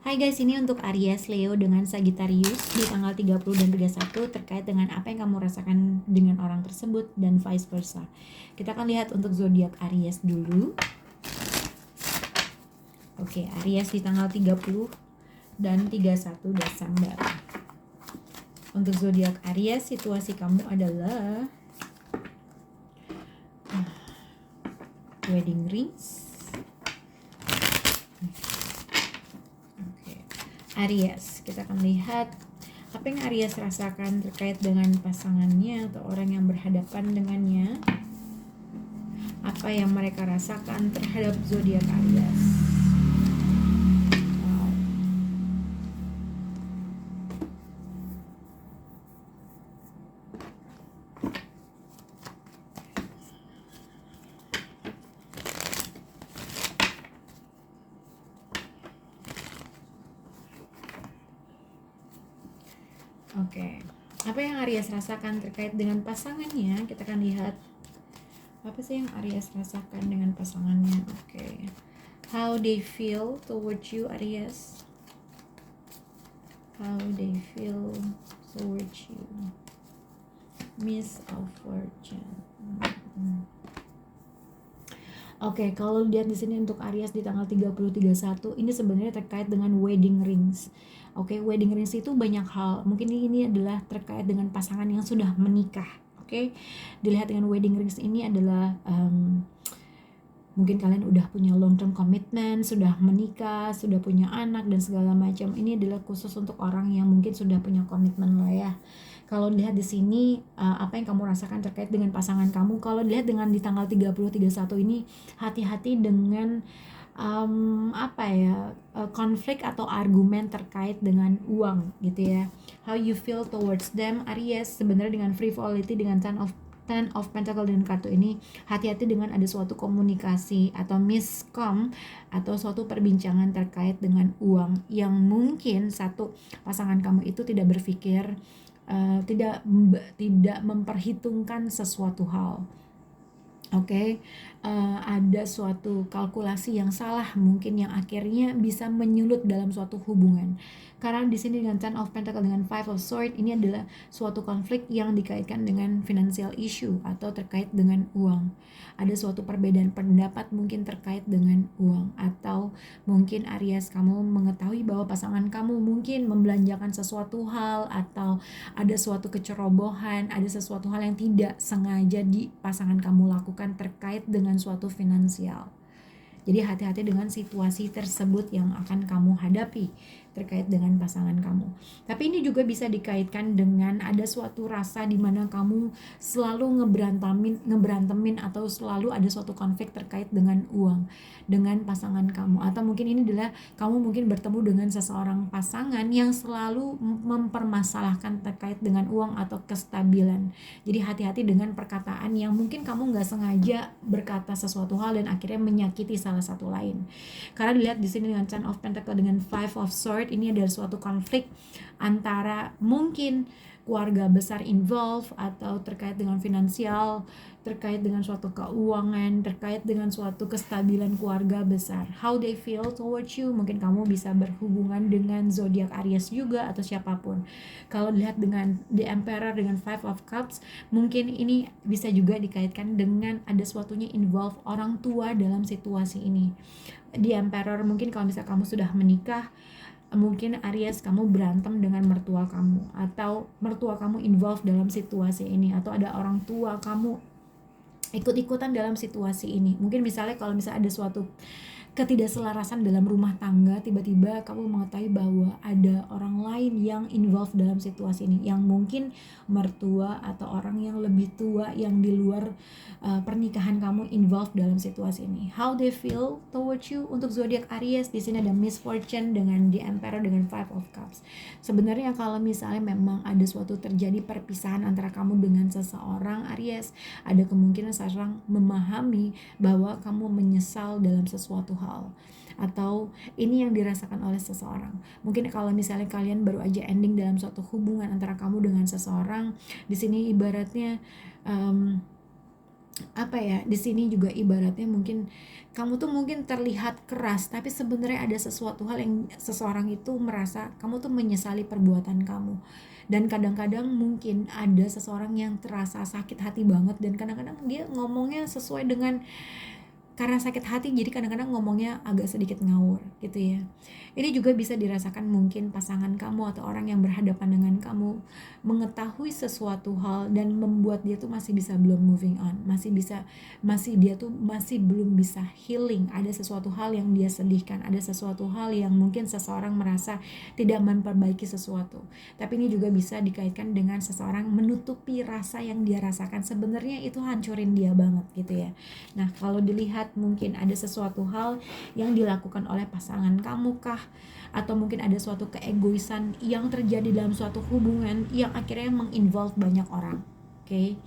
Hai guys, ini untuk Aries, Leo dengan Sagittarius di tanggal 30 dan 31 terkait dengan apa yang kamu rasakan dengan orang tersebut dan vice versa. Kita akan lihat untuk zodiak Aries dulu. Oke, Aries di tanggal 30 dan 31 Desember. Untuk zodiak Aries, situasi kamu adalah wedding rings. Aries, kita akan lihat apa yang Aries rasakan terkait dengan pasangannya atau orang yang berhadapan dengannya. Apa yang mereka rasakan terhadap zodiak Aries. Oke, apa yang Aries rasakan terkait dengan pasangannya? Kita akan lihat apa sih yang Aries rasakan dengan pasangannya. Oke, how they feel towards you, Aries. How they feel towards you. Miss of Fortune. Oke, kalau lihat di sini untuk Aries di tanggal 30-31 ini sebenarnya terkait dengan wedding rings. Oke, wedding rings itu banyak hal. Mungkin ini adalah terkait dengan pasangan yang sudah menikah. Oke, dilihat dengan wedding rings ini adalah mungkin kalian udah punya long term commitment, sudah menikah, sudah punya anak dan segala macam. Ini adalah khusus untuk orang yang mungkin sudah punya komitmen lah ya. Kalau lihat di sini apa yang kamu rasakan terkait dengan pasangan kamu, kalau lihat dengan di tanggal 30-31 ini, hati-hati dengan konflik atau argumen terkait dengan uang gitu ya. How you feel towards them, Aries, sebenarnya dengan frivolity, dengan Ten of Pentacle dan kartu ini, hati-hati dengan ada suatu komunikasi atau miscom atau suatu perbincangan terkait dengan uang yang mungkin satu pasangan kamu itu tidak berpikir tidak memperhitungkan sesuatu hal. Oke, ada suatu kalkulasi yang salah mungkin yang akhirnya bisa menyulut dalam suatu hubungan. Karena di sini dengan Ten of Pentacle dengan Five of Swords ini adalah suatu konflik yang dikaitkan dengan financial issue atau terkait dengan uang. Ada suatu perbedaan pendapat mungkin terkait dengan uang, atau mungkin Aries kamu mengetahui bahwa pasangan kamu mungkin membelanjakan sesuatu hal, atau ada suatu kecerobohan, ada sesuatu hal yang tidak sengaja di pasangan kamu lakukan terkait dengan suatu finansial. Jadi hati-hati dengan situasi tersebut yang akan kamu hadapi terkait dengan pasangan kamu. Tapi ini juga bisa dikaitkan dengan ada suatu rasa di mana kamu selalu ngeberantemin atau selalu ada suatu konflik terkait dengan uang dengan pasangan kamu. Atau mungkin ini adalah kamu mungkin bertemu dengan seseorang pasangan yang selalu mempermasalahkan terkait dengan uang atau kestabilan. Jadi hati-hati dengan perkataan yang mungkin kamu nggak sengaja berkata sesuatu hal dan akhirnya menyakiti salah satu lain. Karena dilihat di sini dengan Ten of Pentacle dengan Five of Swords, ini adalah suatu konflik antara mungkin keluarga besar involved atau terkait dengan finansial, terkait dengan suatu keuangan, terkait dengan suatu kestabilan keluarga besar. How they feel towards you, mungkin kamu bisa berhubungan dengan zodiak Aries juga atau siapapun. Kalau dilihat dengan The Emperor dengan Five of Cups, mungkin ini bisa juga dikaitkan dengan ada suatunya involve orang tua dalam situasi ini. The Emperor mungkin kalau misalnya kamu sudah menikah, mungkin Aries kamu berantem dengan mertua kamu, atau mertua kamu involved dalam situasi ini, atau ada orang tua kamu ikut-ikutan dalam situasi ini. Mungkin misalnya kalau misalnya ada suatu ketidakselarasan dalam rumah tangga, tiba-tiba kamu mengetahui bahwa ada orang lain yang involved dalam situasi ini, yang mungkin mertua atau orang yang lebih tua yang di luar pernikahan kamu involved dalam situasi ini. How they feel towards you, untuk zodiak Aries di sini ada misfortune dengan The Emperor dengan Five of Cups. Sebenarnya kalau misalnya memang ada suatu terjadi perpisahan antara kamu dengan seseorang Aries, ada kemungkinan seseorang memahami bahwa kamu menyesal dalam sesuatu hal, atau ini yang dirasakan oleh seseorang. Mungkin kalau misalnya kalian baru aja ending dalam suatu hubungan antara kamu dengan seseorang, di sini ibaratnya apa ya, di sini juga ibaratnya mungkin kamu tuh mungkin terlihat keras, tapi sebenarnya ada sesuatu hal yang seseorang itu merasa kamu tuh menyesali perbuatan kamu. Dan kadang-kadang mungkin ada seseorang yang terasa sakit hati banget, dan kadang-kadang dia ngomongnya sesuai dengan, karena sakit hati jadi kadang-kadang ngomongnya agak sedikit ngawur gitu ya. Ini juga bisa dirasakan mungkin pasangan kamu atau orang yang berhadapan dengan kamu mengetahui sesuatu hal dan membuat dia tuh masih bisa belum moving on, dia tuh masih belum bisa healing. Ada sesuatu hal yang dia sedihkan, ada sesuatu hal yang mungkin seseorang merasa tidak memperbaiki sesuatu. Tapi ini juga bisa dikaitkan dengan seseorang menutupi rasa yang dia rasakan, sebenarnya itu hancurin dia banget gitu ya. Nah, kalau dilihat mungkin ada sesuatu hal yang dilakukan oleh pasangan kamu kah, atau mungkin ada suatu keegoisan yang terjadi dalam suatu hubungan yang akhirnya menginvolve banyak orang. Oke.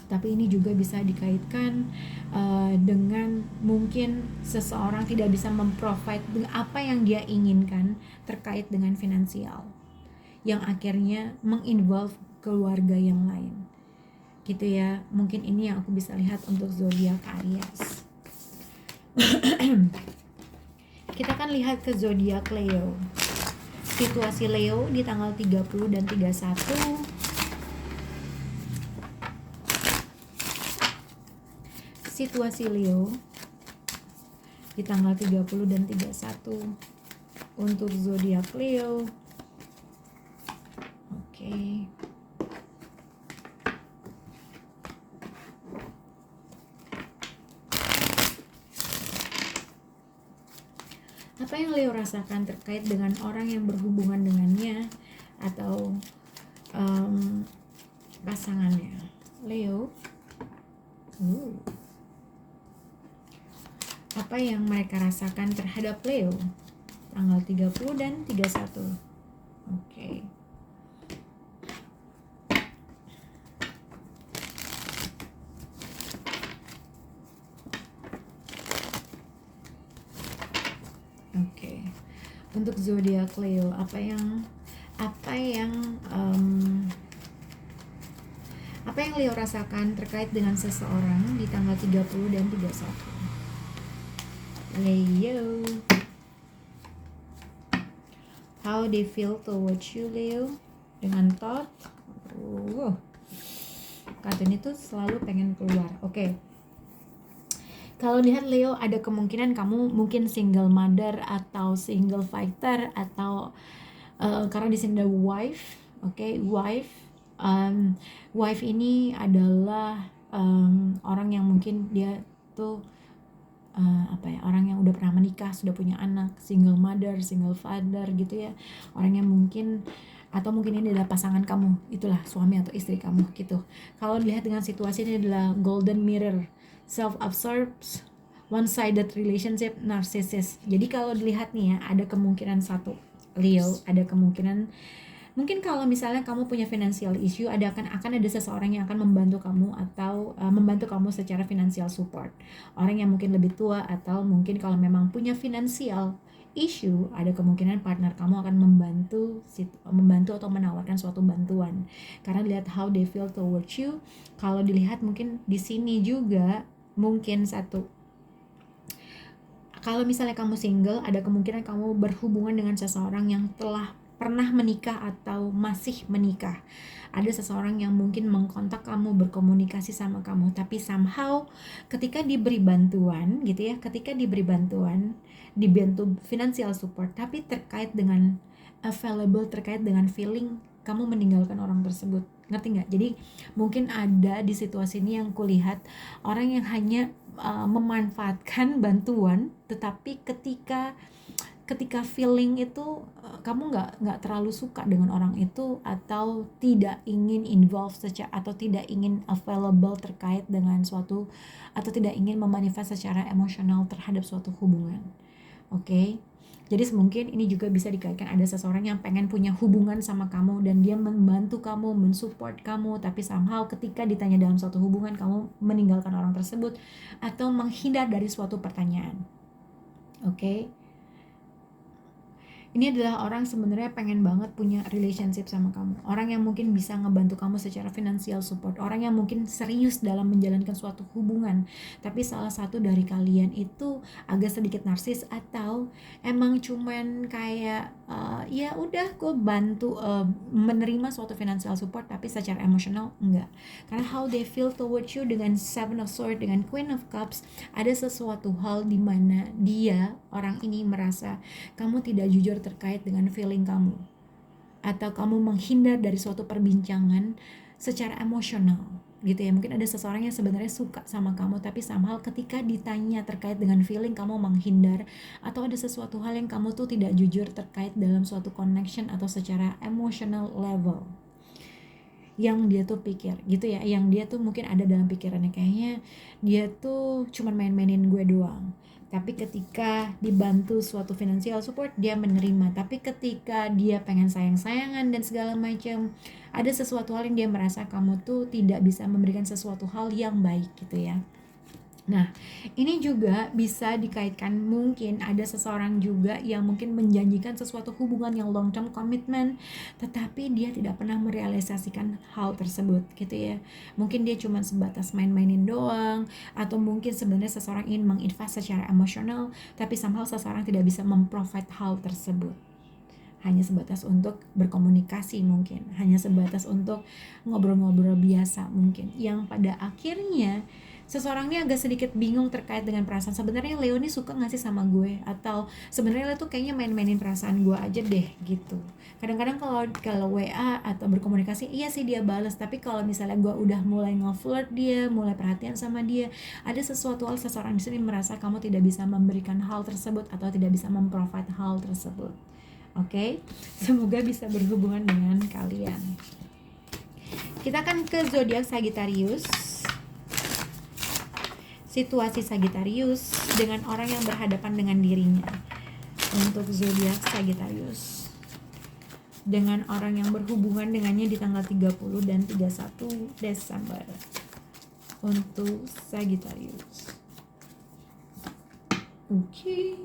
Tapi ini juga bisa dikaitkan dengan mungkin seseorang tidak bisa memprovide apa yang dia inginkan terkait dengan finansial, yang akhirnya menginvolve keluarga yang lain gitu ya. Mungkin ini yang aku bisa lihat untuk zodiak Aries. Kita kan lihat ke zodiak Leo. Situasi Leo di tanggal 30 dan 31. Situasi Leo di tanggal 30 dan 31 untuk zodiak Leo. Oke. Apa yang Leo rasakan terkait dengan orang yang berhubungan dengannya atau pasangannya Leo. Apa yang mereka rasakan terhadap Leo tanggal 30 dan 31. Oke. Untuk zodiak Leo, apa yang Leo rasakan terkait dengan seseorang di tanggal 30 dan 31. Leo, how they feel towards you, Leo, dengan thought. Kartun itu selalu pengen keluar. Oke. Kalau lihat Leo, ada kemungkinan kamu mungkin single mother atau single fighter, atau karena di sini ada wife. Oke, wife. Wife ini adalah orang yang mungkin dia tuh orang yang udah pernah menikah, sudah punya anak, single mother, single father gitu ya. Orang yang mungkin, atau mungkin ini adalah pasangan kamu, itulah suami atau istri kamu gitu. Kalau dilihat dengan situasi ini adalah golden mirror, self-absorbed, one-sided relationship, narcissist. Jadi kalau dilihat nih ya, ada kemungkinan satu Leo, ada kemungkinan mungkin kalau misalnya kamu punya financial issue, akan ada seseorang yang akan membantu kamu atau membantu kamu secara financial support. Orang yang mungkin lebih tua, atau mungkin kalau memang punya financial issue, ada kemungkinan partner kamu akan membantu atau menawarkan suatu bantuan. Karena lihat how they feel towards you. Kalau dilihat mungkin di sini juga mungkin satu, kalau misalnya kamu single, ada kemungkinan kamu berhubungan dengan seseorang yang telah pernah menikah atau masih menikah. Ada seseorang yang mungkin mengkontak kamu, berkomunikasi sama kamu, tapi somehow ketika diberi bantuan gitu ya, dibantu financial support, tapi terkait dengan available, terkait dengan feeling kamu meninggalkan orang tersebut. Ngerti nggak? Jadi mungkin ada di situasi ini yang kulihat orang yang hanya memanfaatkan bantuan, tetapi ketika feeling itu kamu nggak terlalu suka dengan orang itu, atau tidak ingin involve atau tidak ingin available terkait dengan suatu, atau tidak ingin memanifest secara emosional terhadap suatu hubungan. Oke. Jadi mungkin ini juga bisa dikaitkan ada seseorang yang pengen punya hubungan sama kamu dan dia membantu kamu, mensupport kamu, tapi somehow ketika ditanya dalam suatu hubungan kamu meninggalkan orang tersebut atau menghindar dari suatu pertanyaan. Oke. Ini adalah orang sebenarnya pengen banget punya relationship sama kamu. Orang yang mungkin bisa ngebantu kamu secara financial support. Orang yang mungkin serius dalam menjalankan suatu hubungan. Tapi salah satu dari kalian itu agak sedikit narsis, atau emang cuman kayak ya udah gue bantu menerima suatu financial support, tapi secara emosional enggak. Karena how they feel towards you dengan Seven of Swords, dengan Queen of Cups, ada sesuatu hal di mana dia, orang ini merasa kamu tidak jujur terkait dengan feeling kamu, atau kamu menghindar dari suatu perbincangan secara emosional gitu ya. Mungkin ada seseorang yang sebenarnya suka sama kamu, tapi somehow ketika ditanya terkait dengan feeling kamu menghindar, atau ada sesuatu hal yang kamu tuh tidak jujur terkait dalam suatu connection atau secara emotional level yang dia tuh pikir gitu ya, yang dia tuh mungkin ada dalam pikirannya, kayaknya dia tuh cuman main-mainin gue doang. Tapi ketika dibantu suatu financial support dia menerima, tapi ketika dia pengen sayang-sayangan dan segala macam, ada sesuatu hal yang dia merasa kamu tuh tidak bisa memberikan sesuatu hal yang baik gitu ya. Nah, ini juga bisa dikaitkan, mungkin ada seseorang juga yang mungkin menjanjikan sesuatu hubungan yang long term commitment, tetapi dia tidak pernah merealisasikan hal tersebut gitu ya. Mungkin dia cuma sebatas main-mainin doang, atau mungkin sebenarnya seseorang ingin menginvest secara emosional, tapi somehow seseorang tidak bisa memprovide hal tersebut. Hanya sebatas untuk berkomunikasi mungkin, hanya sebatas untuk ngobrol-ngobrol biasa mungkin, yang pada akhirnya seseorang ini agak sedikit bingung terkait dengan perasaan. Sebenarnya Leo ini suka nggak sih sama gue, atau sebenarnya Leo tuh kayaknya main-mainin perasaan gue aja deh gitu. Kadang-kadang kalau WA atau berkomunikasi, iya sih dia balas, tapi kalau misalnya gue udah mulai nge-flirt dia, mulai perhatian sama dia, ada sesuatu hal seseorang di sini merasa kamu tidak bisa memberikan hal tersebut atau tidak bisa memprovide hal tersebut. Oke, semoga bisa berhubungan dengan kalian. Kita akan ke zodiak Sagittarius. Situasi Sagittarius dengan orang yang berhadapan dengan dirinya. Untuk zodiak Sagittarius dengan orang yang berhubungan dengannya di tanggal 30 dan 31 Desember. Untuk Sagittarius. Oke.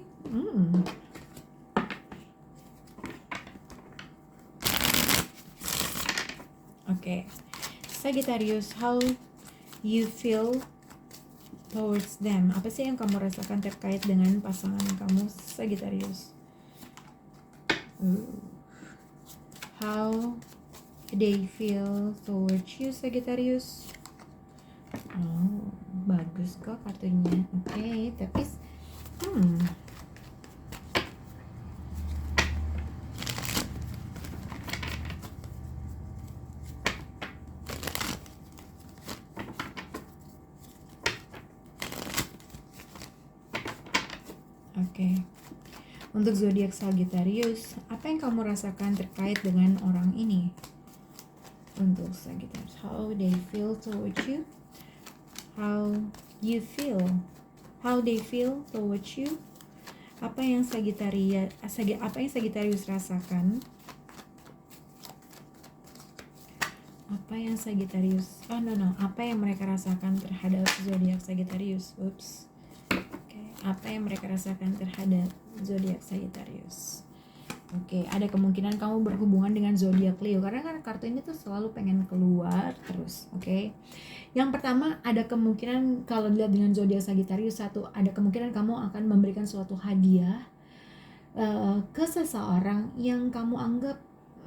Oke. Sagittarius, how you feel towards them? Apa sih yang kamu rasakan terkait dengan pasangan kamu, Sagittarius? How they feel towards you, Sagittarius? Oh, bagus kok kartunya. Oke, tapi Oke. Untuk zodiak Sagittarius, apa yang kamu rasakan terkait dengan orang ini? Untuk Sagittarius, how they feel towards you? How you feel? How they feel towards you? Apa yang Sagittarius rasakan? Apa yang Sagittarius? Apa yang mereka rasakan terhadap zodiak Sagittarius? Oops. Apa yang mereka rasakan terhadap zodiak Sagittarius? Oke, ada kemungkinan kamu berhubungan dengan zodiak Leo, karena kan kartu ini tuh selalu pengen keluar terus. Oke. Yang pertama, ada kemungkinan kalau dilihat dengan zodiak Sagittarius, satu, ada kemungkinan kamu akan memberikan suatu hadiah ke seseorang yang kamu anggap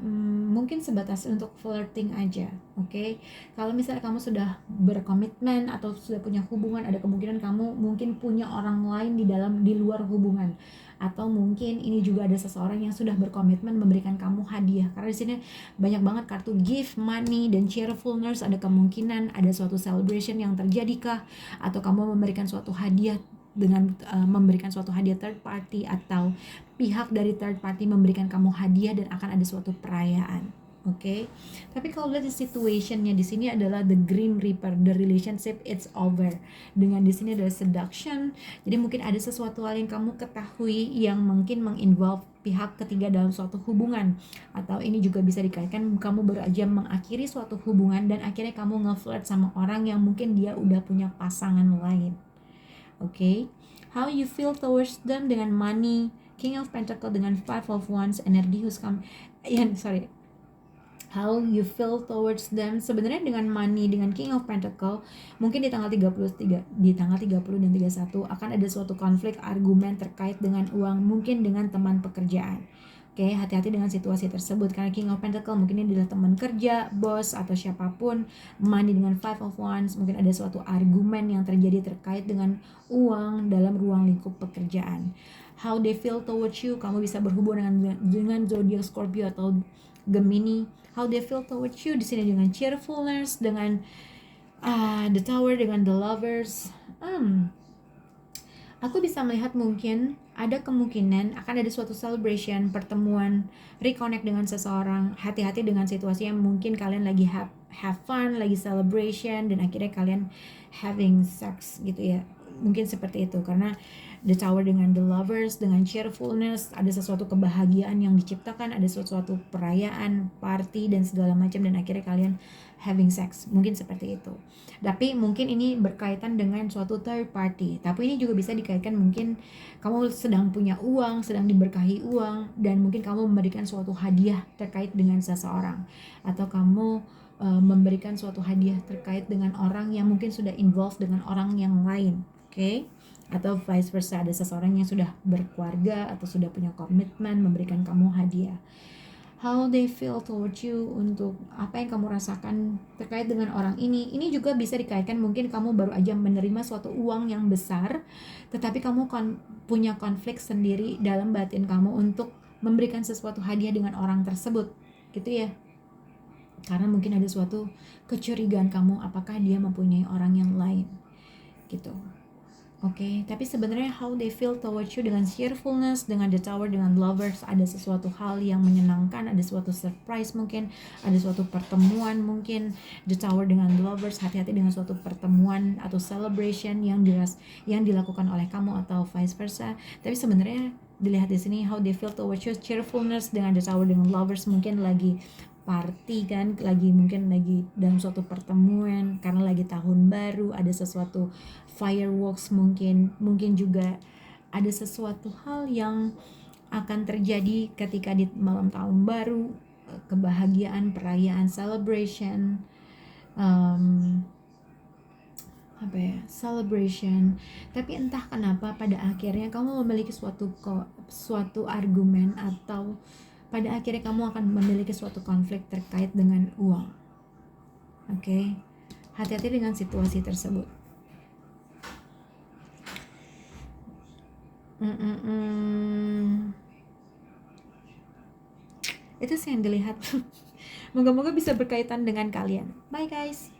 mungkin sebatas untuk flirting aja. Oke. Kalau misalnya kamu sudah berkomitmen atau sudah punya hubungan, ada kemungkinan kamu mungkin punya orang lain di luar hubungan, atau mungkin ini juga ada seseorang yang sudah berkomitmen memberikan kamu hadiah. Karena di sini banyak banget kartu gift, money, dan cheerfulness. Ada kemungkinan ada suatu celebration yang terjadi kah, atau kamu memberikan suatu hadiah dengan memberikan suatu hadiah third party, atau pihak dari third party memberikan kamu hadiah dan akan ada suatu perayaan. Oke. Tapi kalau lihat situationnya di sini adalah the Grim Reaper, the relationship it's over. Dengan di sini adalah seduction. Jadi mungkin ada sesuatu hal yang kamu ketahui yang mungkin menginvolve pihak ketiga dalam suatu hubungan, atau ini juga bisa dikaitkan kamu baru aja mengakhiri suatu hubungan dan akhirnya kamu nge-flirt sama orang yang mungkin dia udah punya pasangan lain. Oke. How you feel towards them dengan money, King of Pentacle dengan Five of Wands, energi who's come, how you feel towards them. Sebenarnya dengan money, dengan King of Pentacle, mungkin di tanggal 33, di tanggal 30 dan 31 akan ada suatu konflik argumen terkait dengan uang, mungkin dengan teman pekerjaan. Oke, hati-hati dengan situasi tersebut karena King of Pentacle mungkin ini adalah teman kerja, bos atau siapapun. Money dengan Five of Wands, mungkin ada suatu argumen yang terjadi terkait dengan uang dalam ruang lingkup pekerjaan. How they feel towards you, kamu bisa berhubungan dengan zodiak Scorpio atau Gemini. How they feel towards you di sini dengan cheerfulness, dengan the Tower, dengan the Lovers. Aku bisa melihat mungkin ada kemungkinan akan ada suatu celebration, pertemuan, reconnect dengan seseorang. Hati-hati dengan situasi yang mungkin kalian lagi have fun, lagi celebration, dan akhirnya kalian having sex gitu ya. Mungkin seperti itu karena the Tower dengan the Lovers, dengan cheerfulness, ada sesuatu kebahagiaan yang diciptakan, ada sesuatu perayaan, party dan segala macam, dan akhirnya kalian having sex. Mungkin seperti itu. Tapi mungkin ini berkaitan dengan suatu third party. Tapi ini juga bisa dikaitkan mungkin kamu sedang punya uang, sedang diberkahi uang, dan mungkin kamu memberikan suatu hadiah terkait dengan seseorang, atau kamu memberikan suatu hadiah terkait dengan orang yang mungkin sudah involved dengan orang yang lain. Oke? Atau vice versa, ada seseorang yang sudah berkeluarga atau sudah punya komitmen memberikan kamu hadiah. How they feel towards you, untuk apa yang kamu rasakan terkait dengan orang ini juga bisa dikaitkan mungkin kamu baru aja menerima suatu uang yang besar, tetapi kamu punya konflik sendiri dalam batin kamu untuk memberikan sesuatu hadiah dengan orang tersebut gitu ya, karena mungkin ada suatu kecurigaan kamu apakah dia mempunyai orang yang lain gitu. Oke, tapi sebenarnya how they feel towards you dengan cheerfulness, dengan the Tower, dengan Lovers, ada sesuatu hal yang menyenangkan, ada suatu surprise mungkin, ada suatu pertemuan mungkin. The Tower dengan Lovers, hati-hati dengan suatu pertemuan atau celebration yang dilakukan oleh kamu atau vice versa. Tapi sebenarnya dilihat di sini how they feel towards you, cheerfulness dengan the Tower dengan Lovers, mungkin lagi party kan, mungkin lagi dalam suatu pertemuan karena lagi tahun baru, ada sesuatu fireworks, mungkin juga ada sesuatu hal yang akan terjadi ketika di malam tahun baru, kebahagiaan, perayaan, celebration, celebration. Tapi entah kenapa pada akhirnya kamu memiliki suatu argumen, atau pada akhirnya kamu akan memiliki suatu konflik terkait dengan uang. Oke? Hati-hati dengan situasi tersebut. Itu sih yang dilihat. Moga-moga bisa berkaitan dengan kalian. Bye guys.